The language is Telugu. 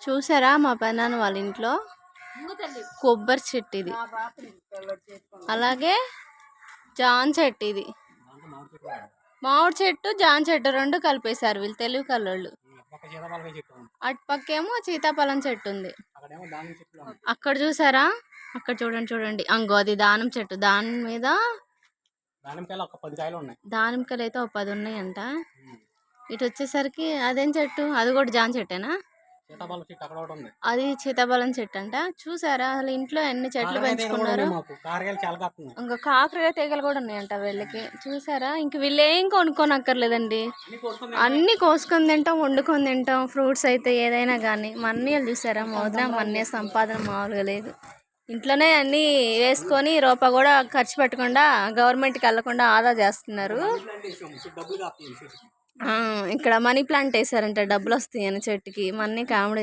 చూసారా మా పెదనాన్న వాళ్ళ ఇంట్లో కొబ్బరి చెట్టు ఇది, అలాగే జాన్ చెట్టు ఇది, మామిడి చెట్టు జాన్ చెట్టు రెండు కలిపేశారు వీళ్ళు, తెలివి కల్లోళ్ళు. అటు పక్కేమో సీతాఫలం చెట్టు ఉంది. అక్కడ చూసారా, అక్కడ చూడండి అంగో అది దానిమ్మ చెట్టు, దాని మీద దానిమ్మకాయలు అయితే ఒక 10 ఉన్నాయంట. ఇటు వచ్చేసరికి అదేం చెట్టు, అది కూడా జాన్ చెట్టేనా, అది సీతాఫలం చెట్టు అంట. చూసారా అసలు ఇంట్లో ఎన్ని చెట్లు పెంచుకున్నారు. ఇంకా కాకరకాయ తీగలు కూడా ఉన్నాయంట వీళ్ళకి. చూసారా, ఇంక వీళ్ళు ఏం కొనుక్కోనక్కర్లేదండి, అన్ని కోసుకొని తింటాం, వండుకొని తింటాం. ఫ్రూట్స్ అయితే ఏదైనా కానీ. మా అన్నయ్యలు చూసారా, మా అన్నయ్య సంపాదన మామూలుగా లేదు. ఇంట్లోనే అన్నీ వేసుకొని రూపాయి కూడా ఖర్చు పెట్టకుండా గవర్నమెంట్కి వెళ్లకుండా ఆదా చేస్తున్నారు. ఇక్కడ మనీ ప్లాంట్ వేసారంట, డబ్బులు వస్తాయని చెట్టుకి. మా అన్నయ్య కామెడీ